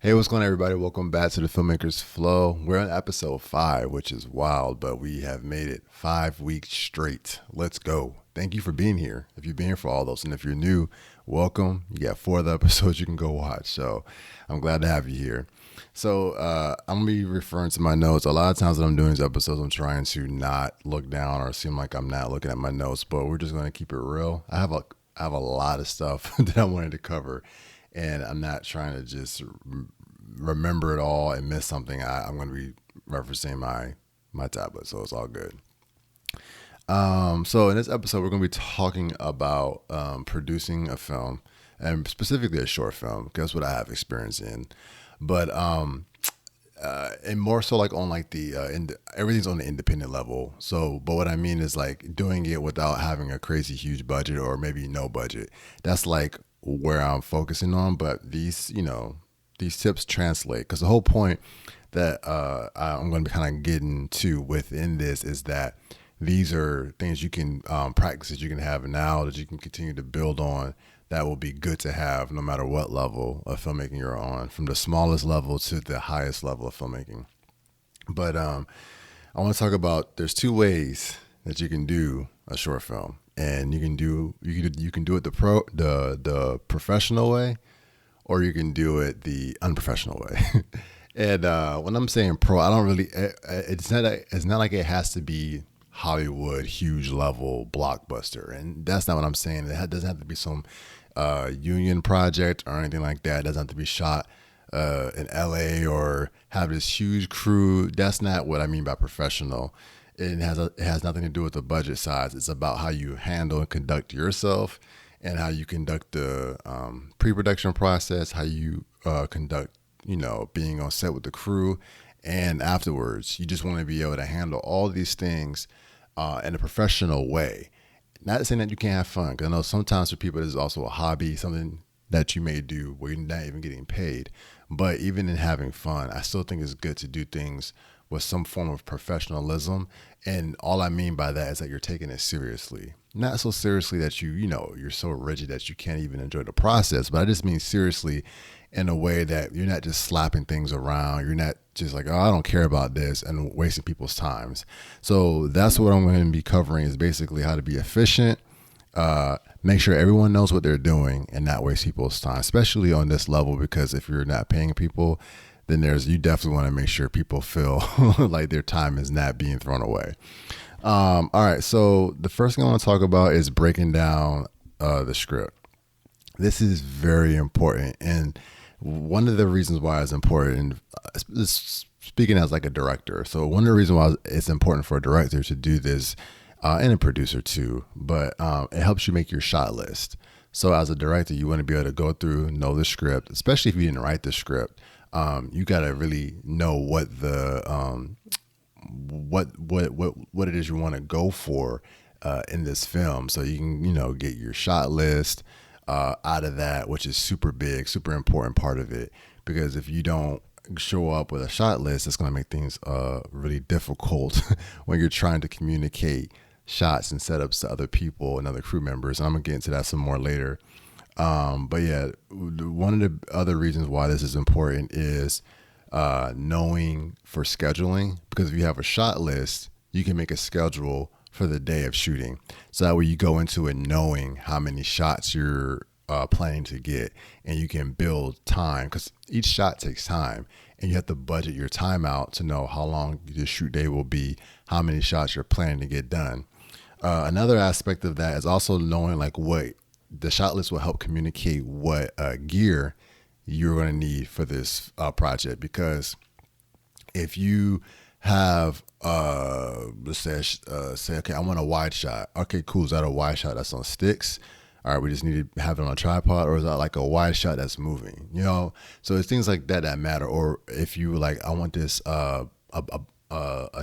Hey, what's going on, everybody? Welcome back to the Filmmakers Flow. We're on episode 5, which is wild, but we have made it 5 weeks straight. Let's go. Thank you for being here. If you've been here for all those, and if you're new, welcome. You got 4 other episodes you can go watch. So I'm glad to have you here. So I'm gonna be referring to my notes. A lot of times when I'm doing these episodes, I'm trying to not look down or seem like I'm not looking at my notes, but we're just gonna keep it real. I have a lot of stuff that I wanted to cover, and I'm not trying to just remember it all and miss something. I'm going to be referencing my tablet, so it's all good. So in this episode, we're going to be talking about producing a film, and specifically a short film, because that's what I have experience in. But and more so like on like everything's on the independent level. So, but what I mean is like doing it without having a crazy huge budget or maybe no budget. That's like where I'm focusing on. But these tips translate, because the whole point that I'm going to be kind of getting to within this is that these are things you can practices you can have now that you can continue to build on, that will be good to have no matter what level of filmmaking you're on, from the smallest level to the highest level of filmmaking. But I want to talk about, there's 2 ways that you can do a short film, and you can do it the professional way, or you can do it the unprofessional way. And when I'm saying pro, I don't really. It's not like it has to be Hollywood huge level blockbuster, and that's not what I'm saying. Doesn't have to be some union project or anything like that. It doesn't have to be shot in LA or have this huge crew. That's not what I mean by professional. It has nothing to do with the budget size. It's about how you handle and conduct yourself, and how you conduct the pre-production process, how you conduct, being on set with the crew, and afterwards. You just want to be able to handle all these things in a professional way. Not saying that you can't have fun, because I know sometimes for people this is also a hobby, something that you may do where you're not even getting paid. But even in having fun, I still think it's good to do things with some form of professionalism. And all I mean by that is that you're taking it seriously. Not so seriously that you're so rigid that you can't even enjoy the process, but I just mean seriously in a way that you're not just slapping things around. You're not just like, oh, I don't care about this, and wasting people's times. So that's what I'm going to be covering, is basically how to be efficient, make sure everyone knows what they're doing, and not waste people's time, especially on this level, because if you're not paying people, then you definitely want to make sure people feel like their time is not being thrown away. All right, so the first thing I want to talk about is breaking down the script. This is very important, and one of the reasons why it's important, speaking as like a director, so one of the reasons why it's important for a director to do this, and a producer too, but it helps you make your shot list. So as a director, you want to be able to go through, know the script, especially if you didn't write the script. You got to really know what the what it is you want to go for in this film, so you can get your shot list out of that, which is super big, super important part of it. Because if you don't show up with a shot list, it's going to make things really difficult when you're trying to communicate shots and setups to other people and other crew members. And I'm gonna get into that some more later. But yeah, one of the other reasons why this is important is knowing for scheduling, because if you have a shot list, you can make a schedule for the day of shooting. So that way you go into it knowing how many shots you're planning to get, and you can build time, because each shot takes time, and you have to budget your time out to know how long the shoot day will be, how many shots you're planning to get done. Another aspect of that is also knowing like what the shot list will help communicate what gear you're going to need for this project. Because if you have let's say okay, I want a wide shot. Okay, cool. Is that a wide shot that's on sticks? All right, we just need to have it on a tripod, or is that like a wide shot that's moving? So it's things like that that matter. Or if you like, I want this a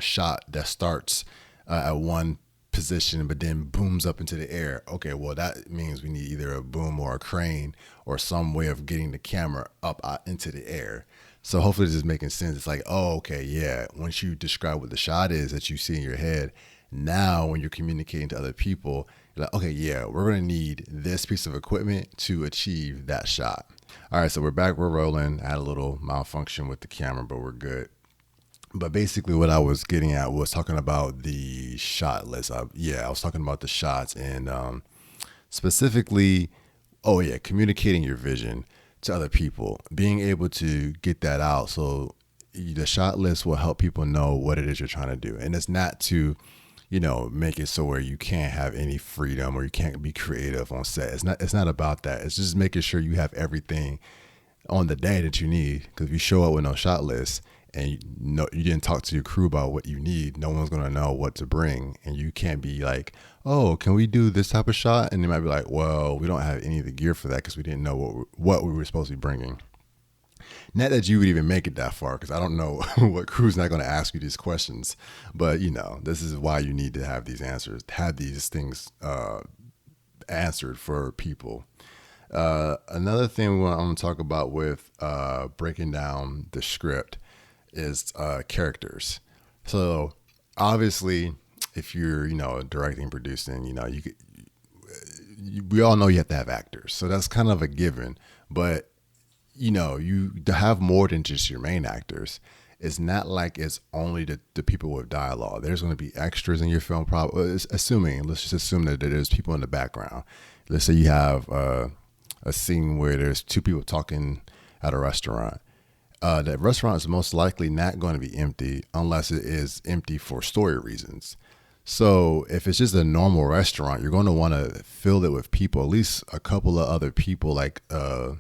shot that starts at one position but then booms up into the air. Okay, well that means we need either a boom or a crane or some way of getting the camera up into the air. So hopefully this is making sense. It's like, oh, okay, yeah. Once you describe what the shot is that you see in your head, now when you're communicating to other people, you're like, okay, yeah, we're going to need this piece of equipment to achieve that shot. All right, so we're back. We're rolling. I had a little malfunction with the camera, but we're good. But basically, what I was getting at was talking about the shot list. I was talking about the shots and specifically, oh yeah, communicating your vision to other people, being able to get that out. So the shot list will help people know what it is you're trying to do, and it's not to, make it so where you can't have any freedom or you can't be creative on set. It's not. It's not about that. It's just making sure you have everything on the day that you need. Because if you show up with no shot list and you didn't talk to your crew about what you need, no one's gonna know what to bring, and you can't be like, oh, can we do this type of shot? And they might be like, well, we don't have any of the gear for that because we didn't know what we were supposed to be bringing. Not that you would even make it that far, because I don't know what crew's not going to ask you these questions, but this is why you need to have these answers, have these things answered for people. Another thing I'm going to talk about with breaking down the script is characters. So obviously, if you're directing, producing, we all know you have to have actors, so that's kind of a given. But you to have more than just your main actors. It's not like it's only the people with dialogue. There's going to be extras in your film. Probably, let's just assume that there's people in the background. Let's say you have a scene where there's two people talking at a restaurant. That restaurant is most likely not going to be empty unless it is empty for story reasons. So if it's just a normal restaurant, you're going to want to fill it with people, at least a couple of other people, like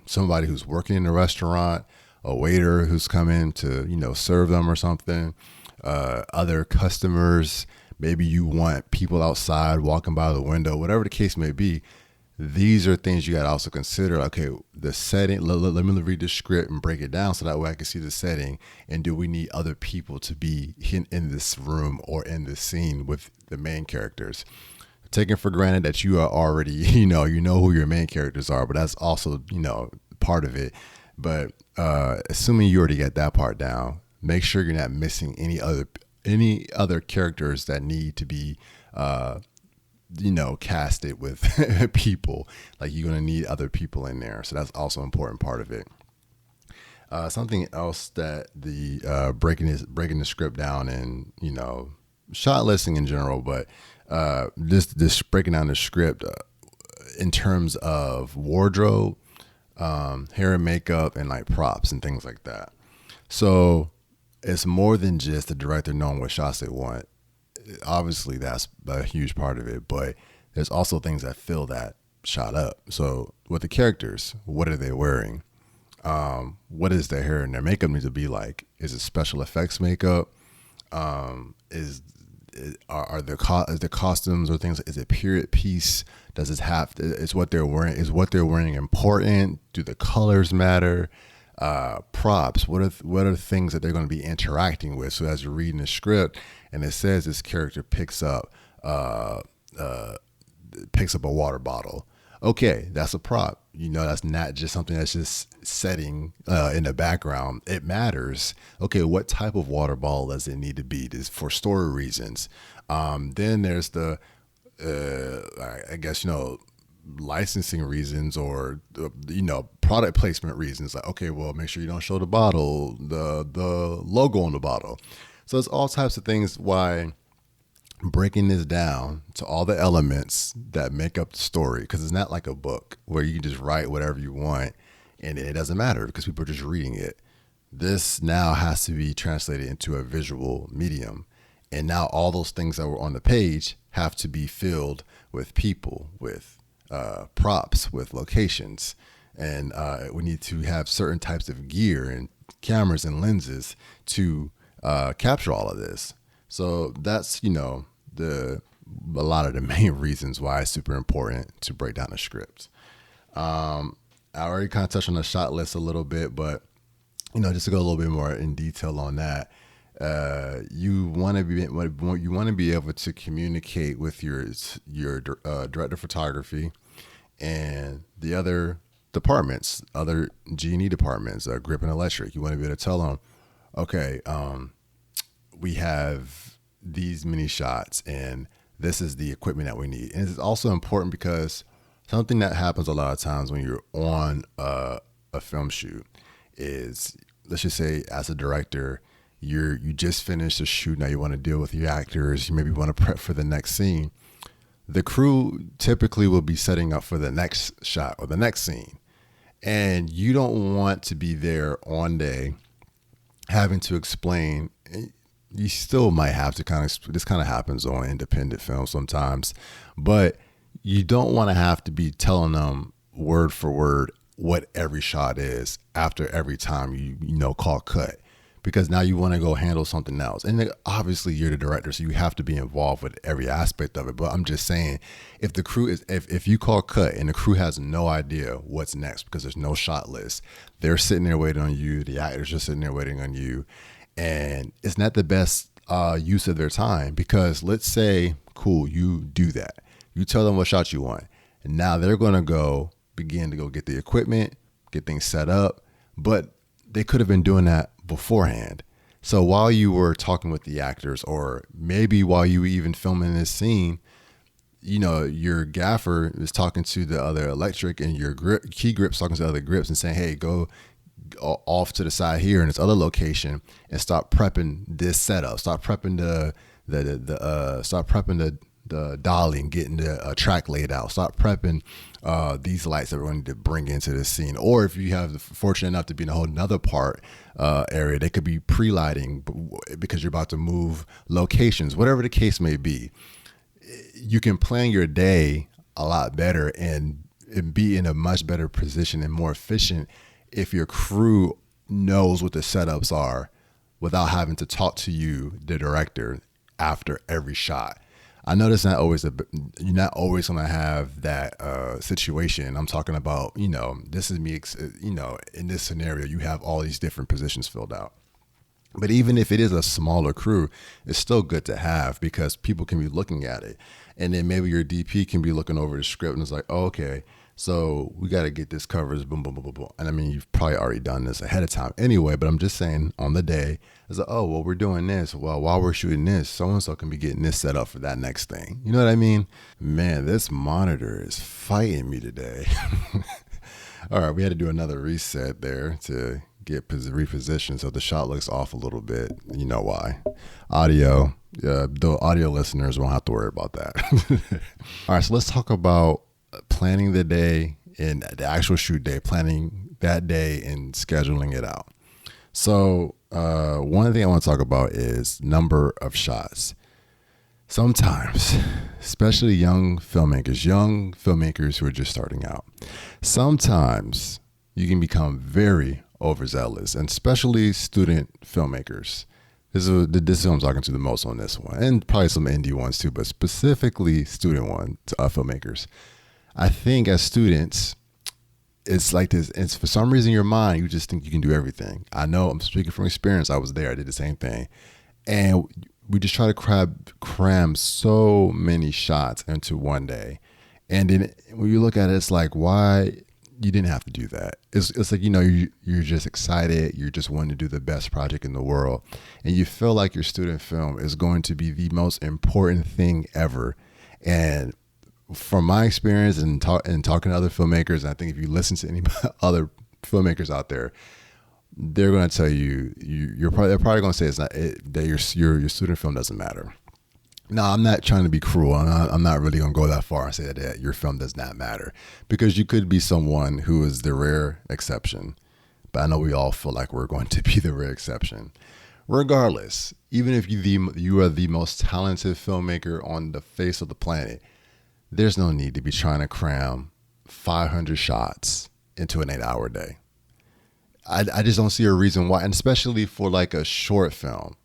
somebody who's working in the restaurant, a waiter who's coming to, serve them or something, other customers. Maybe you want people outside walking by the window, whatever the case may be. These are things you got to also consider. Okay, the setting, let me read the script and break it down so that way I can see the setting. And do we need other people to be in this room or in this scene with the main characters? Taking for granted that you are already, you know who your main characters are, but that's also, part of it. But assuming you already got that part down, make sure you're not missing any other characters that need to be cast it with people. Like, you're going to need other people in there. So that's also an important part of it. Something else that the breaking the script down and, shot listing in general, but this breaking down the script in terms of wardrobe, hair and makeup, and like props and things like that. So it's more than just the director knowing what shots they want. Obviously that's a huge part of it, but there's also things that fill that shot up. So with the characters, what are they wearing? What is their hair and their makeup need to be like? Is it special effects makeup? Is the costumes or things? Is it period piece? Does it have? Is what they're wearing? Is what they're wearing important? Do the colors matter? Props. What are the things that they're going to be interacting with? So as you're reading the script and it says this character picks up a water bottle. Okay, that's a prop. That's not just something that's just setting in the background. It matters. Okay, what type of water bottle does it need to be? This for story reasons. Then there's the, I guess, licensing reasons or, product placement reasons. Like, okay, well, make sure you don't show the bottle, the logo on the bottle. So it's all types of things why breaking this down to all the elements that make up the story, because it's not like a book where you can just write whatever you want and it doesn't matter because people are just reading it. This now has to be translated into a visual medium, and now all those things that were on the page have to be filled with people, with props, with locations, and we need to have certain types of gear and cameras and lenses to capture all of this. So that's, a lot of the main reasons why it's super important to break down the script. I already kind of touched on the shot list a little bit, but, just to go a little bit more in detail on that, you want to be able to communicate with your director of photography and the other departments, other G&E departments, grip and electric. You want to be able to tell them, okay, we have these many shots and this is the equipment that we need. And it's also important because something that happens a lot of times when you're on a a film shoot is, let's just say as a director, you just finished a shoot. Now you want to deal with your actors. You maybe want to prep for the next scene. The crew typically will be setting up for the next shot or the next scene. And you don't want to be there on day having to explain. You still might have to this kind of happens on independent films sometimes, but you don't want to have to be telling them word for word what every shot is after every time you call cut, because now you want to go handle something else. And obviously you're the director, so you have to be involved with every aspect of it. But I'm just saying, if the crew is, if you call cut and the crew has no idea what's next because there's no shot list, they're sitting there waiting on you. The actors are sitting there waiting on you. And it's not the best use of their time, because let's say, cool, you do that. You tell them what shot you want. And now they're going to begin to go get the equipment, get things set up. But they could have been doing that beforehand. So while you were talking with the actors, or maybe while you were even filming this scene, your gaffer is talking to the other electric, and your key grip's talking to the other grips and saying, hey, go off to the side here in this other location and start prepping this setup. Start prepping the dolly and getting the track laid out. Start prepping these lights that we're going to bring into this scene. Or if you have the fortunate enough to be in a whole nother part area, they could be pre-lighting because you're about to move locations. Whatever the case may be, you can plan your day a lot better and be in a much better position and more efficient if your crew knows what the setups are without having to talk to you, the director, after every shot. I know that's not always you're not always going to have that situation. I'm talking about, this is me, in this scenario, you have all these different positions filled out. But even if it is a smaller crew, it's still good to have, because people can be looking at it. And then maybe your DP can be looking over the script and it's like, oh, okay, so we got to get this covered, boom, boom, boom, boom, boom. And I mean, you've probably already done this ahead of time anyway, but I'm just saying on the day, it's like, oh, well, we're doing this. Well, while we're shooting this, so-and-so can be getting this set up for that next thing. You know what I mean? Man, this monitor is fighting me today. All right, we had to do another reset there to get repositioned, so the shot looks off a little bit. You know why. Audio, the audio listeners won't have to worry about that. All right, so let's talk about planning the day and the actual shoot day, planning that day and scheduling it out. So one thing I want to talk about is number of shots. Sometimes, especially young filmmakers who are just starting out, sometimes you can become very overzealous, and especially student filmmakers. This is who I'm talking to the most on this one, and probably some indie ones too, but specifically student filmmakers. I think as students, it's like this. It's for some reason in your mind, you just think you can do everything. I know, I'm speaking from experience. I was there. I did the same thing. And we just try to cram so many shots into one day. And then when you look at it, it's like, why you didn't have to do that? It's like, you're just excited. You're just wanting to do the best project in the world. And you feel like your student film is going to be the most important thing ever. And from my experience and talking to other filmmakers, and I think if you listen to any other filmmakers out there, they're going to tell you, they're probably going to say that your student film doesn't matter. Now, I'm not trying to be cruel. I'm not really going to go that far and say that your film does not matter, because you could be someone who is the rare exception. But I know we all feel like we're going to be the rare exception. Regardless, even if you are the most talented filmmaker on the face of the planet, there's no need to be trying to cram 500 shots into an 8-hour day. I just don't see a reason why, and especially for like a short film.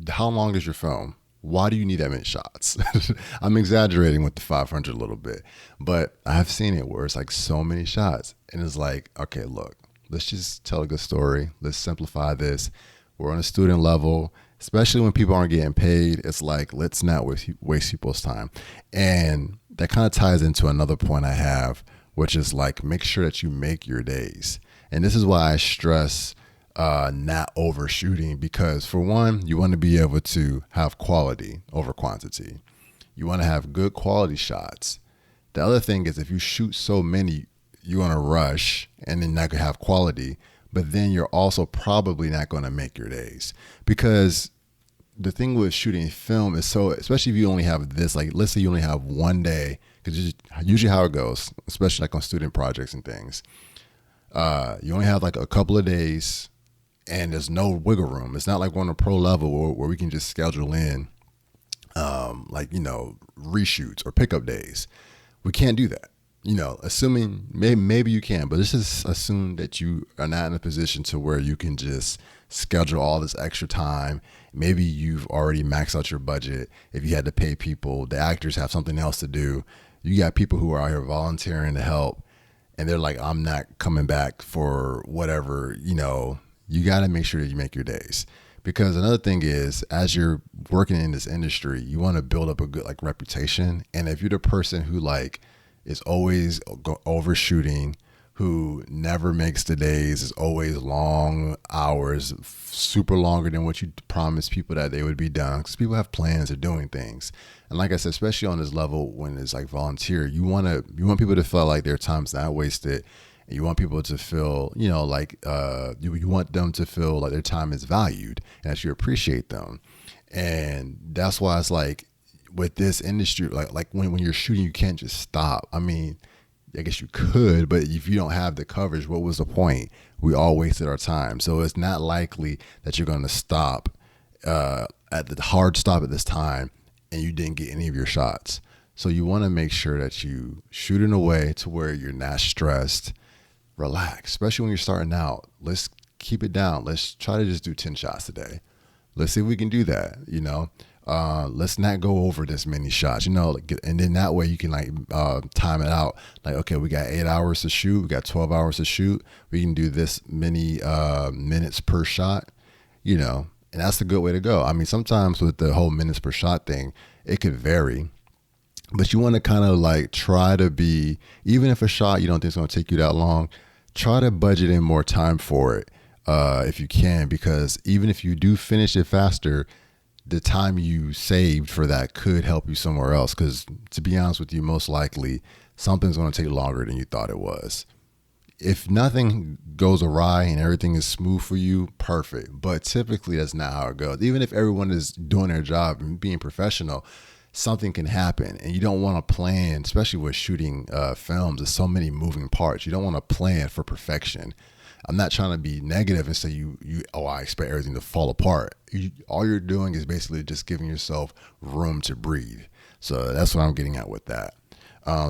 How long is your film? Why do you need that many shots? I'm exaggerating with the 500 a little bit, but I've seen it where it's like so many shots, and it's like, okay, look, let's just tell a good story. Let's simplify this. We're on a student level. Especially when people aren't getting paid, it's like, let's not waste people's time. And that kind of ties into another point I have, which is like, make sure that you make your days. And this is why I stress not overshooting, because for one, you want to be able to have quality over quantity. You want to have good quality shots. The other thing is, if you shoot so many, you're going to rush and then not going to have quality, but then you're also probably not going to make your days. Because the thing with shooting film is, so especially if you only have this, like let's say you only have one day, because usually how it goes, especially like on student projects and things, you only have like a couple of days and there's no wiggle room. It's not like we're on a pro level where we can just schedule in like, reshoots or pickup days. We can't do that. Assuming maybe you can, but let's just assume that you are not in a position to where you can just schedule all this extra time. Maybe you've already maxed out your budget. If you had to pay people, the actors have something else to do. You got people who are out here volunteering to help, and they're like, I'm not coming back for whatever, you got to make sure that you make your days. Because another thing is, as you're working in this industry, you want to build up a good like reputation. And if you're the person who like is always overshooting, who never makes the days, is always long hours, super longer than what you promised people that they would be done, because people have plans of doing things. And like I said, especially on this level when it's like volunteer, you want people to feel like their time's not wasted. And you want people to feel, like you want them to feel like their time is valued and that you appreciate them. And that's why it's like with this industry, like when you're shooting, you can't just stop. I mean, I guess you could, but if you don't have the coverage, what was the point? We all wasted our time. So it's not likely that you're going to stop at the hard stop at this time and you didn't get any of your shots. So you want to make sure that you shoot in a way to where you're not stressed, relax, especially when you're starting out. Let's keep it down. Let's try to just do 10 shots a day. Let's see if we can do that, let's not go over this many shots, and then that way you can time it out. Like, okay, we got 8 hours to shoot. We got 12 hours to shoot. We can do this many minutes per shot, and that's a good way to go. I mean, sometimes with the whole minutes per shot thing, it could vary, but you want to kind of like try to be, even if a shot you don't think is going to take you that long, try to budget in more time for it if you can, because even if you do finish it faster, the time you saved for that could help you somewhere else. Because to be honest with you, most likely something's going to take longer than you thought it was. If nothing goes awry and everything is smooth for you, perfect. But typically that's not how it goes. Even if everyone is doing their job and being professional, something can happen, and you don't want to plan, especially with shooting films. There's so many moving parts. You don't want to plan for perfection. I'm not trying to be negative and say I expect everything to fall apart. All you're doing is basically just giving yourself room to breathe. So that's what I'm getting at with that.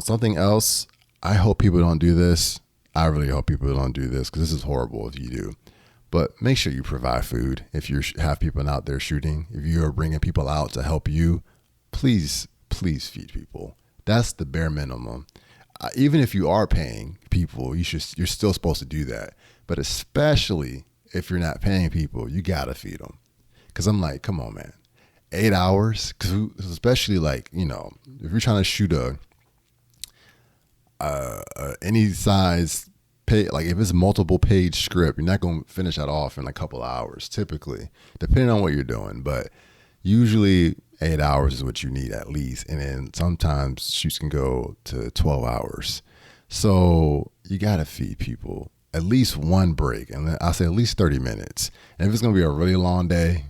Something else, I hope people don't do this. I really hope people don't do this, because this is horrible if you do. But make sure you provide food. If you have people out there shooting, if you're bringing people out to help you, please feed people. That's the bare minimum. Even if you are paying people, you're still supposed to do that. But especially if you're not paying people, you gotta feed them. Because I'm like, come on, man, 8 hours. Because especially if you're trying to shoot any size like if it's multiple page script, you're not gonna finish that off in a couple of hours, typically, depending on what you're doing. But usually 8 hours is what you need at least. And then sometimes shoots can go to 12 hours. So you got to feed people at least one break. And I say at least 30 minutes. And if it's going to be a really long day,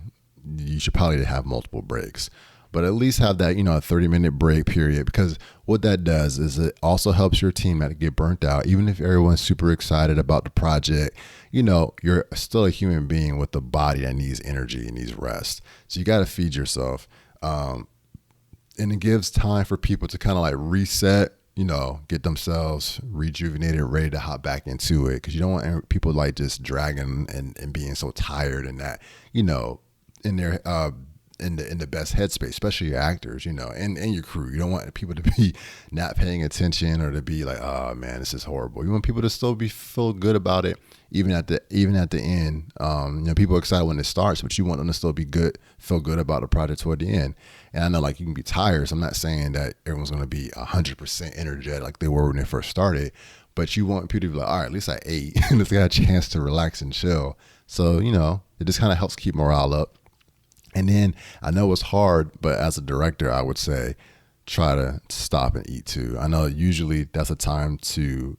you should probably have multiple breaks. But at least have that, a 30-minute break period, because what that does is it also helps your team not to get burnt out. Even if everyone's super excited about the project, you're still a human being with a body that needs energy and needs rest. So you got to feed yourself. And it gives time for people to kind of like reset, get themselves rejuvenated, ready to hop back into it. Because you don't want people like just dragging and being so tired and that, in their in the best headspace, especially your actors, and your crew. You don't want people to be not paying attention or to be like, oh man, this is horrible. You want people to still feel good about it, even at the end. People are excited when it starts, but you want them to still feel good about the project toward the end. And I know you can be tired, so I'm not saying that everyone's going to be 100% energetic like they were when they first started, but you want people to be like, all right, at least I ate and let's get a chance to relax and chill. So, it just kind of helps keep morale up. And then I know it's hard, but as a director, I would say try to stop and eat too. I know usually that's a time to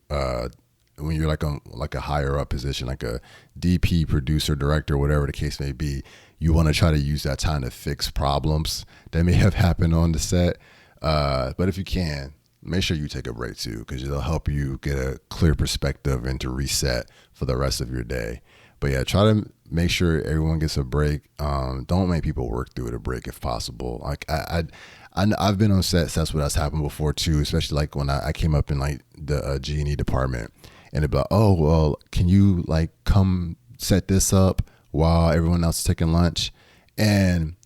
when you're like a higher up position, like a DP, producer, director, whatever the case may be, you want to try to use that time to fix problems that may have happened on the set. But if you can, make sure you take a break too, because it'll help you get a clear perspective and to reset for the rest of your day. But yeah, try to make sure everyone gets a break. Don't make people work through it a break if possible. Like I've been on sets where that's happened before too, especially like when I came up in like the G&E department, and about, oh well, can you like come set this up while everyone else is taking lunch? And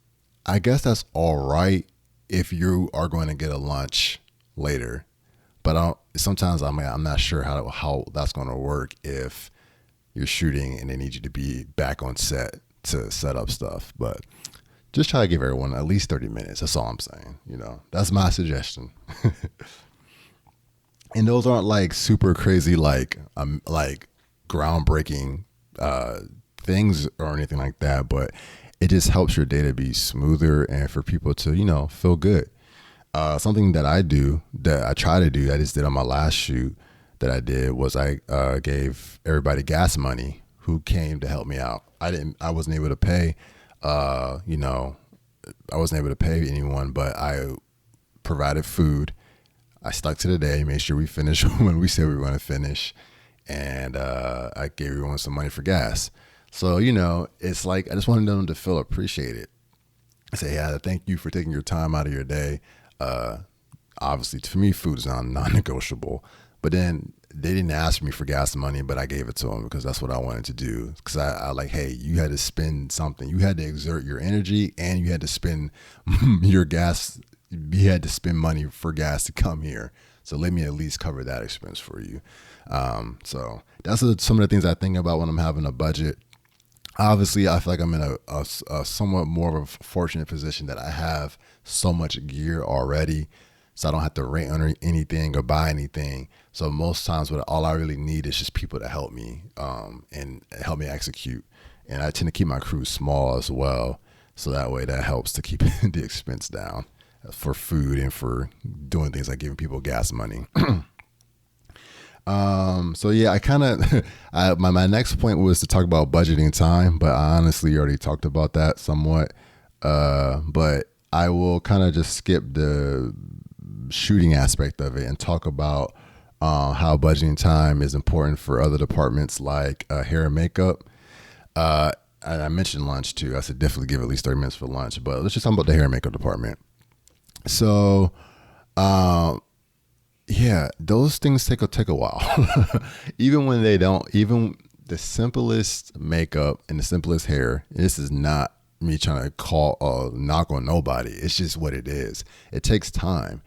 I guess that's all right if you are going to get a lunch later, but sometimes I'm not sure how that's going to work if you're shooting and they need you to be back on set to set up stuff. But just try to give everyone at least 30 minutes. That's all I'm saying. That's my suggestion. And those aren't like super crazy, like groundbreaking things or anything like that, but it just helps your day to be smoother and for people to, feel good. Something that I try to do, I just did on my last shoot that I did, was I gave everybody gas money who came to help me out. I wasn't able to pay, I wasn't able to pay anyone, but I provided food. I stuck to the day, made sure we finished when we said we were going to finish. And I gave everyone some money for gas. So, it's like, I just wanted them to feel appreciated. I say, yeah, thank you for taking your time out of your day. Obviously, for me, food is non-negotiable. But then they didn't ask me for gas money, but I gave it to them because that's what I wanted to do. Because I like, hey, you had to spend something. You had to exert your energy, and you had to spend your gas. You had to spend money for gas to come here. So let me at least cover that expense for you. So that's some of the things I think about when I'm having a budget. Obviously, I feel like I'm in a somewhat more of a fortunate position that I have so much gear already, so I don't have to rent on anything or buy anything. So most times, all I really need is just people to help me and help me execute. And I tend to keep my crew small as well, so that way that helps to keep the expense down for food and for doing things like giving people gas money. So yeah, I kind of, my next point was to talk about budgeting time, but I honestly already talked about that somewhat. But I will kind of just skip the shooting aspect of it and talk about, how budgeting time is important for other departments like, hair and makeup. I mentioned lunch too. I said definitely give at least 30 minutes for lunch, but let's just talk about the hair and makeup department. So, yeah, those things take a while. Even when they don't, even the simplest makeup and the simplest hair, this is not me trying to call knock on nobody. It's just what it is. It takes time.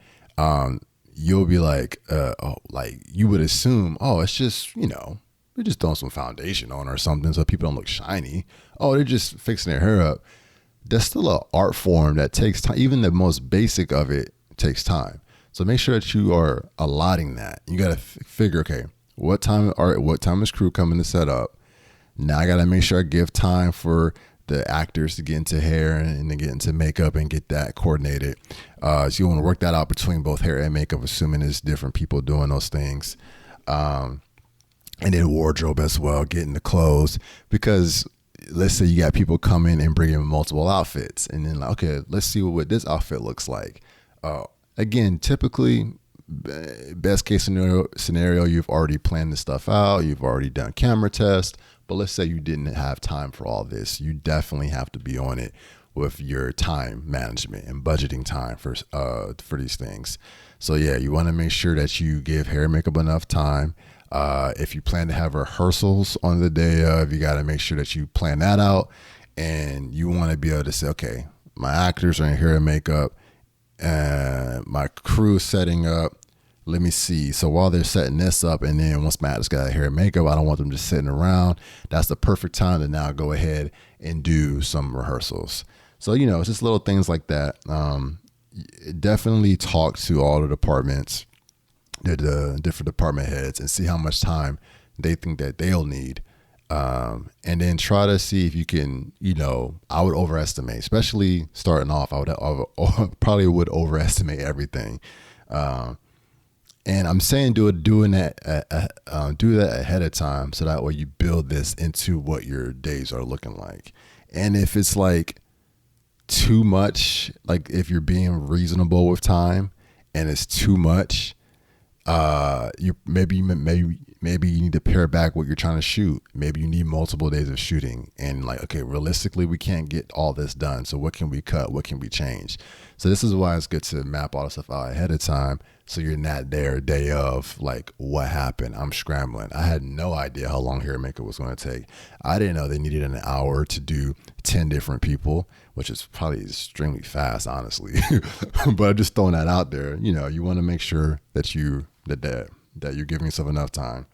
You'll be like, like you would assume, it's just, they're just throwing some foundation on or something so people don't look shiny. Oh, they're just fixing their hair up. That's still an art form that takes time. Even the most basic of it takes time. So make sure that you are allotting that. You got to figure, okay, what time is crew coming to set up? Now I got to make sure I give time for the actors to get into hair and to get into makeup and get that coordinated. So you want to work that out between both hair and makeup, assuming there's different people doing those things. And then wardrobe as well, getting the clothes, because let's say you got people come in and bring in multiple outfits, and then like, okay, let's see what this outfit looks like. Again, typically, best case scenario, you've already planned this stuff out. You've already done camera tests. But let's say you didn't have time for all this. You definitely have to be on it with your time management and budgeting time for these things. So yeah, you want to make sure that you give hair and makeup enough time. If you plan to have rehearsals on the day of, you got to make sure that you plan that out. And you want to be able to say, okay, my actors are in hair and makeup. My crew setting up. Let me see. So while they're setting this up, and then once my actors got hair and makeup, I don't want them just sitting around. That's the perfect time to now go ahead and do some rehearsals. So, it's just little things like that. Definitely talk to all the departments, the different department heads, and see how much time they think that they'll need. And then try to see if you can, I would overestimate, especially starting off. Probably would overestimate everything. And I'm saying do that ahead of time, so that way you build this into what your days are looking like. And if it's like too much, like if you're being reasonable with time and it's too much, you maybe you need to pare back what you're trying to shoot. Maybe you need multiple days of shooting, and like, okay, realistically, we can't get all this done. So what can we cut? What can we change? So this is why it's good to map all the stuff out ahead of time, so you're not there day of like, what happened? I'm scrambling. I had no idea how long hair and makeup was going to take. I didn't know they needed an hour to do 10 different people, which is probably extremely fast, honestly. But I'm just throwing that out there. You want to make sure that that you're giving yourself enough time.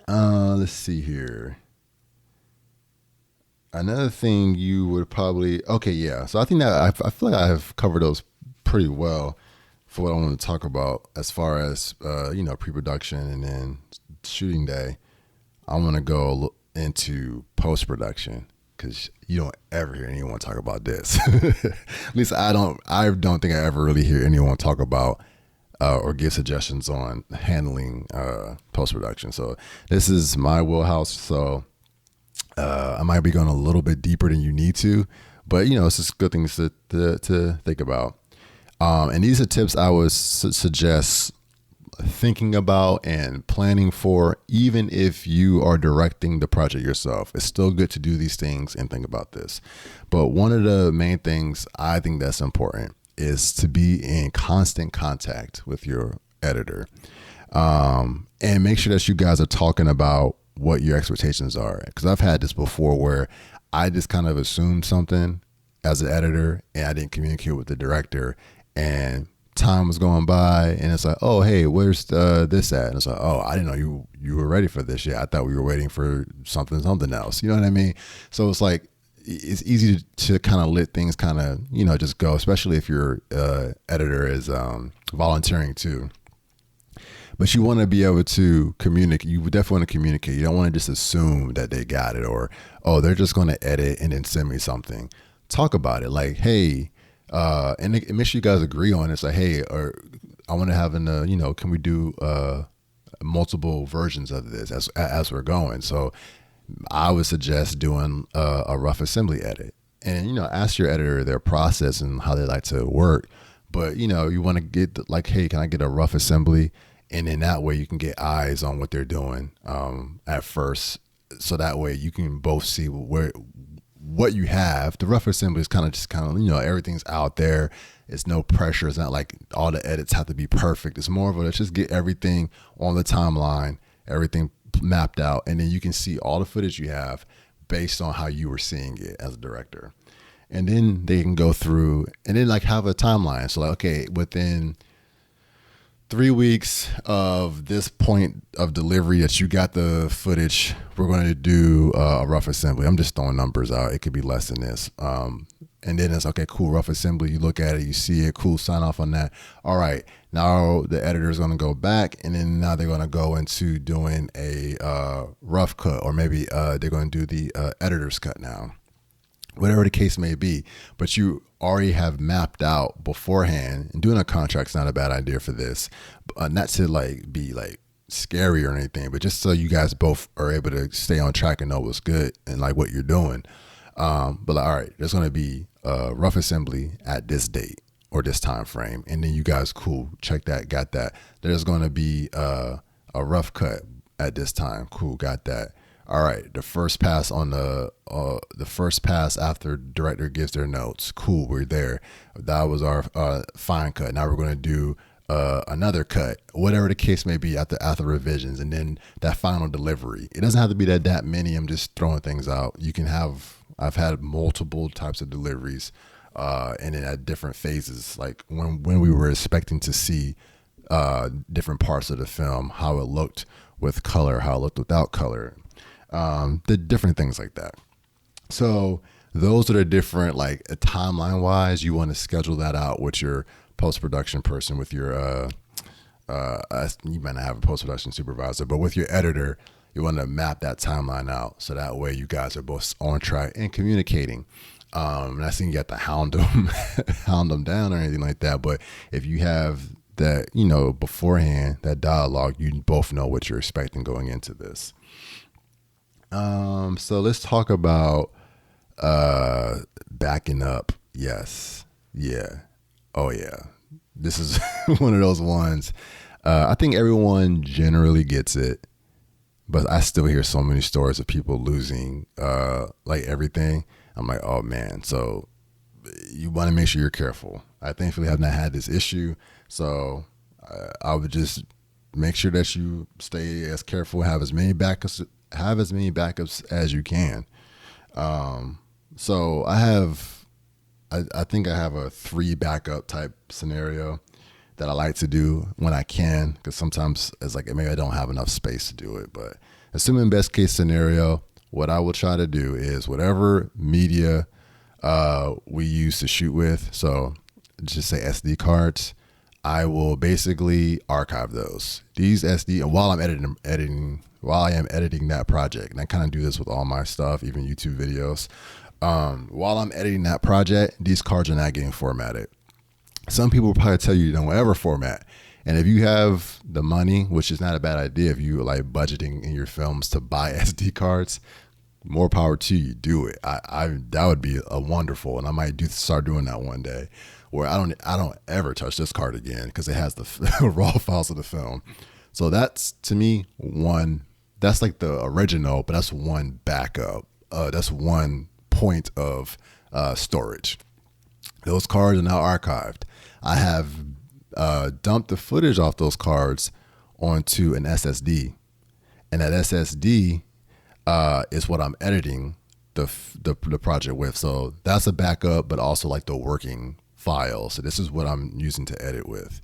Let's see here. Another thing you would probably, okay, yeah. So I think that I feel like I have covered those pretty well for what I want to talk about as far as, pre-production and then shooting day. I want to go into post-production, because you don't ever hear anyone talk about this. At least I don't think I ever really hear anyone talk about or give suggestions on handling post-production. So this is my wheelhouse. So I might be going a little bit deeper than you need to, but it's just good things to think about. And these are tips I would suggest thinking about and planning for, even if you are directing the project yourself. It's still good to do these things and think about this. But one of the main things I think that's important is to be in constant contact with your editor, and make sure that you guys are talking about what your expectations are. Because I've had this before where I just kind of assumed something as an editor and I didn't communicate with the director, and time was going by and it's like, oh, hey, where's this at? And it's like, oh, I didn't know you were ready for this yet. I thought we were waiting for something else. You know what I mean? So it's like, it's easy to kind of let things kind of, just go, especially if your editor is volunteering too. But you want to be able to communicate. You definitely want to communicate. You don't want to just assume that they got it, or, oh, they're just going to edit and then send me something. Talk about it. Like, hey, and make sure you guys agree on it. It's like, hey, or I want to have can we do multiple versions of this as we're going? So I would suggest doing a rough assembly edit, and ask your editor their process and how they like to work. But you want to get like, hey, can I get a rough assembly? And in that way you can get eyes on what they're doing at first, so that way you can both see what you have. The rough assembly is kind of everything's out there. It's no pressure. It's not like all the edits have to be perfect. It's more of let's just get everything on the timeline, everything mapped out, and then you can see all the footage you have based on how you were seeing it as a director. And then they can go through and then like have a timeline. So like, okay, within 3 weeks of this point of delivery that you got the footage, we're going to do a rough assembly. I'm just throwing numbers out. It could be less than this. And then it's okay, cool, rough assembly. You look at it, you see it, cool, sign off on that. All right, now the editor is going to go back, and then now they're going to go into doing a rough cut, or maybe they're going to do the editor's cut now. Whatever the case may be, but you already have mapped out beforehand, and doing a contract's not a bad idea for this. Not to like be like scary or anything, but just so you guys both are able to stay on track and know what's good and like what you're doing. But like, all right, there's going to be a rough assembly at this date or this time frame, and then you guys, cool, check that, got that. There's going to be a rough cut at this time, cool, got that. All right, the first pass on the first pass after director gives their notes, cool, we're there. That was our fine cut. Now we're going to do another cut, whatever the case may be, after revisions, and then that final delivery. It doesn't have to be that many. I'm just throwing things out. You can have, I've had multiple types of deliveries, and then at different phases, like when we were expecting to see different parts of the film, how it looked with color, how it looked without color, the different things like that. So those are the different, like timeline wise, you want to schedule that out with your post-production person, with your you might not have a post-production supervisor, but with your editor, You want to map that timeline out so that way you guys are both on track and communicating. Not saying you have to hound them, hound them down or anything like that, but if you have that, beforehand, that dialogue, you both know what you're expecting going into this. So let's talk about backing up. Yes. Yeah. Oh yeah. This is one of those ones. I think everyone generally gets it, but I still hear so many stories of people losing like everything. I'm like, oh man. So you want to make sure you're careful. I thankfully have not had this issue, so I would just make sure that you stay as careful, have as many backups as you can. So I think I have a 3 backup type scenario that I like to do when I can, because sometimes it's like maybe I don't have enough space to do it. But assuming best case scenario, what I will try to do is whatever media we use to shoot with, so just say SD cards, I will basically archive those. These SD, and while I am editing that project, and I kind of do this with all my stuff, even YouTube videos. While I'm editing that project, these cards are not getting formatted. Some people will probably tell you don't ever format. And if you have the money, which is not a bad idea, if you like budgeting in your films to buy SD cards, more power to you. Do it. That would be a wonderful, and I might start doing that one day, where I don't ever touch this card again because it has the raw files of the film. So that's, to me, one. That's like the original, but that's one backup. That's one point of storage. Those cards are now archived. I have dumped the footage off those cards onto an SSD, and that SSD is what I'm editing the project with. So that's a backup, but also like the working file. So this is what I'm using to edit with.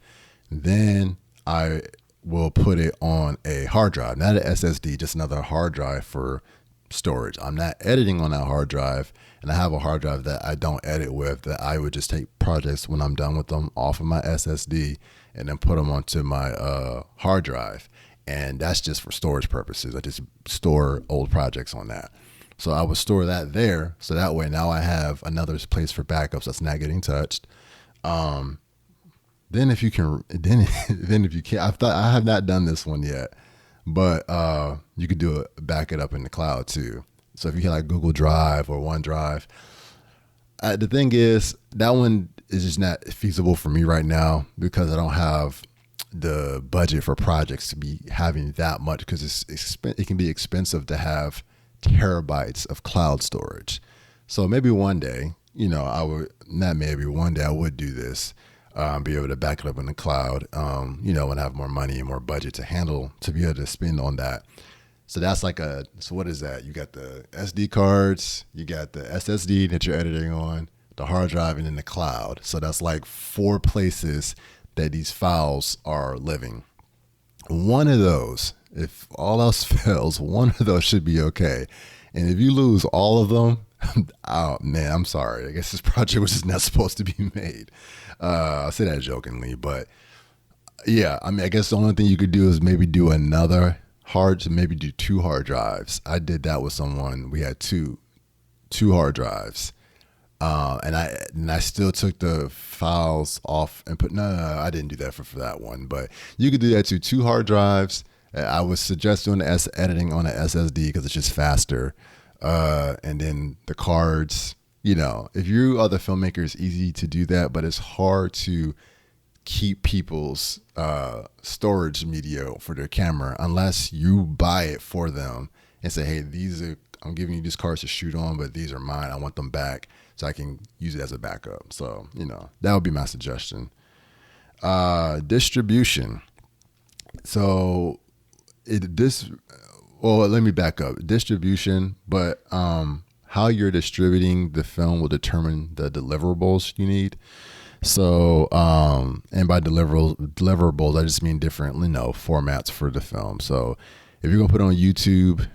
Then I will put it on a hard drive, not an SSD, just another hard drive for storage. I'm not editing on that hard drive, and I have a hard drive that I don't edit with, that I would just take projects when I'm done with them off of my SSD and then put them onto my hard drive. And that's just for storage purposes. I just store old projects on that. So I would store that there. So that way now I have another place for backups that's not getting touched. Then if you can, I have not done this one yet, but you could do back it up in the cloud too. So if you have like Google Drive or OneDrive, the thing is that one is just not feasible for me right now because I don't have the budget for projects to be having that much, because it can be expensive to have terabytes of cloud storage. So maybe one day, one day I would do this, be able to back it up in the cloud, when I have more money and more budget to be able to spend on that. So that's so what is that? You got the SD cards, you got the SSD that you're editing on, the hard drive, and then the cloud. So that's like 4 places that these files are living. One of those, if all else fails, one of those should be okay. And if you lose all of them, oh man, I'm sorry. I guess this project was just not supposed to be made. I say that jokingly, but yeah, I guess the only thing you could do is maybe do maybe do 2 hard drives. I did that with someone. We had two hard drives. And I still took the files off and no, I didn't do that for that one, but you could do that to 2 hard drives. I would suggest doing the editing on an SSD because it's just faster. And then the cards, if you are the filmmaker, it's easy to do that, but it's hard to keep people's storage media for their camera unless you buy it for them and say, hey, I'm giving you these cards to shoot on, but these are mine. I want them back so I can use it as a backup. So, that would be my suggestion. Distribution. So let me back up. Distribution, but how you're distributing the film will determine the deliverables you need. So, and by deliverables, I just mean different, formats for the film. So if you're going to put it on YouTube,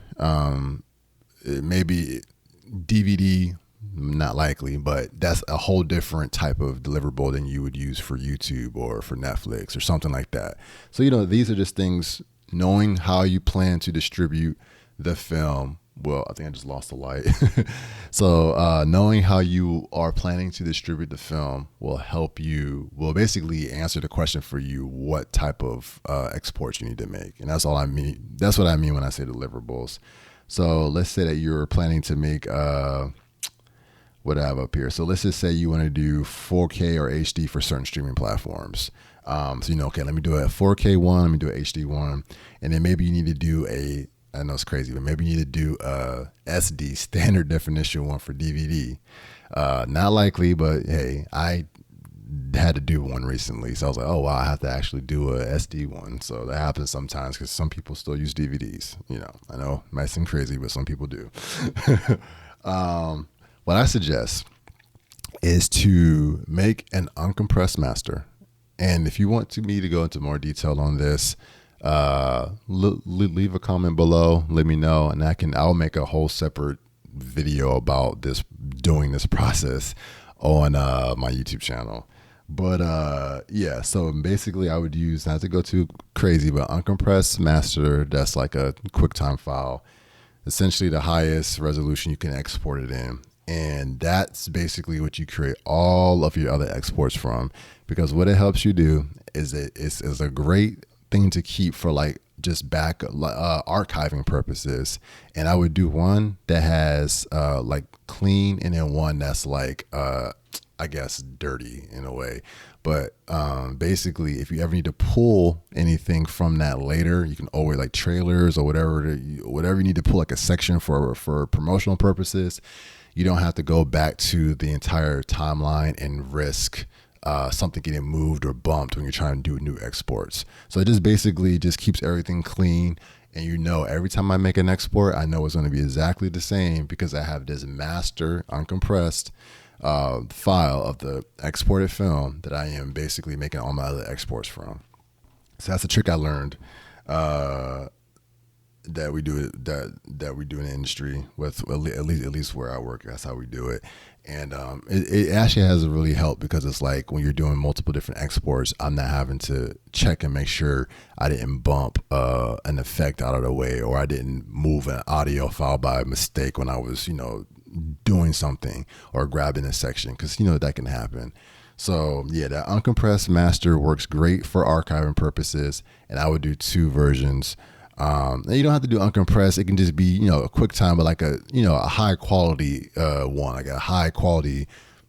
maybe DVD, not likely, but that's a whole different type of deliverable than you would use for YouTube or for Netflix or something like that. So, these are just things knowing how you plan to distribute the film. Well, I think I just lost the light. So knowing how you are planning to distribute the film will basically answer the question for you, what type of exports you need to make. And that's all I mean. That's what I mean when I say deliverables. So let's say that you're planning to make, what I have up here. So let's just say you want to do 4K or HD for certain streaming platforms. So, okay, let me do a 4K one, let me do an HD one. And then maybe you need to do I know it's crazy, but maybe you need to do a SD, standard definition one for DVD. Not likely, but hey, I had to do one recently. So I was like, oh, wow, I have to actually do a SD one. So that happens sometimes because some people still use DVDs. I know it might seem crazy, but some people do. What I suggest is to make an uncompressed master. And if you want me to go into more detail on this, leave a comment below, let me know, and I'll make a whole separate video about doing this process on my YouTube channel. But yeah, so basically I would use, not to go too crazy, but uncompressed master. That's like a QuickTime file, essentially the highest resolution you can export it in. And that's basically what you create all of your other exports from, because what it helps you do is it's a great thing to keep for like just back archiving purposes. And I would do one that has like clean, and then one that's like I guess dirty in a way. But basically, if you ever need to pull anything from that later, you can always, like trailers or whatever you need to pull, like a section for promotional purposes. You don't have to go back to the entire timeline and risk something getting moved or bumped when you're trying to do new exports. So it just basically just keeps everything clean. And every time I make an export, I know it's going to be exactly the same because I have this master uncompressed file of the exported film that I am basically making all my other exports from. So that's a trick I learned that we do in the industry with at least where I work. That's how we do it. And it actually has really helped, because it's like when you're doing multiple different exports, I'm not having to check and make sure I didn't bump an effect out of the way, or I didn't move an audio file by mistake when I was doing something or grabbing a section, because that can happen. So yeah, that uncompressed master works great for archiving purposes, and I would do 2 versions. And you don't have to do uncompressed. It can just be, a QuickTime, but like a high quality one, like a high quality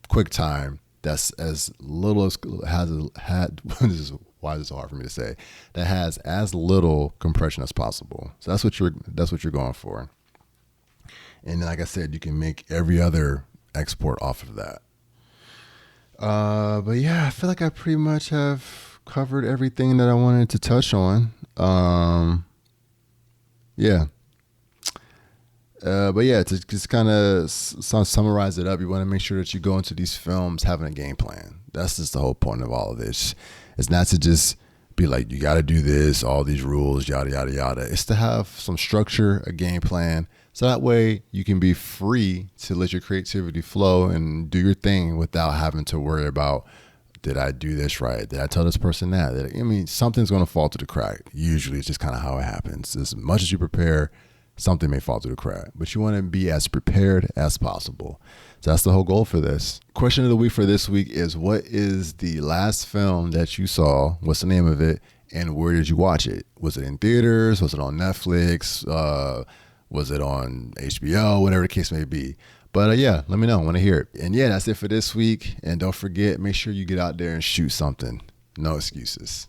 QuickTime that's as little as this is why is it so hard for me to say, that has as little compression as possible. So that's what you're going for. And then, like I said, you can make every other export off of that. But yeah, I feel like I pretty much have covered everything that I wanted to touch on. Yeah. But yeah, to just kind of summarize it up, you want to make sure that you go into these films having a game plan. That's just the whole point of all of this. It's not to just be like, you got to do this, all these rules, yada, yada, yada. It's to have some structure, a game plan. So that way you can be free to let your creativity flow and do your thing without having to worry about, did I do this right? Did I tell this person that? Something's going to fall through the crack. Usually it's just kind of how it happens. As much as you prepare, something may fall through the crack, but you want to be as prepared as possible. So that's the whole goal for this. Question of the week for this week is, what is the last film that you saw? What's the name of it? And where did you watch it? Was it in theaters? Was it on Netflix? Was it on HBO? Whatever the case may be. But yeah, let me know. I want to hear it. And yeah, that's it for this week. And don't forget, make sure you get out there and shoot something. No excuses.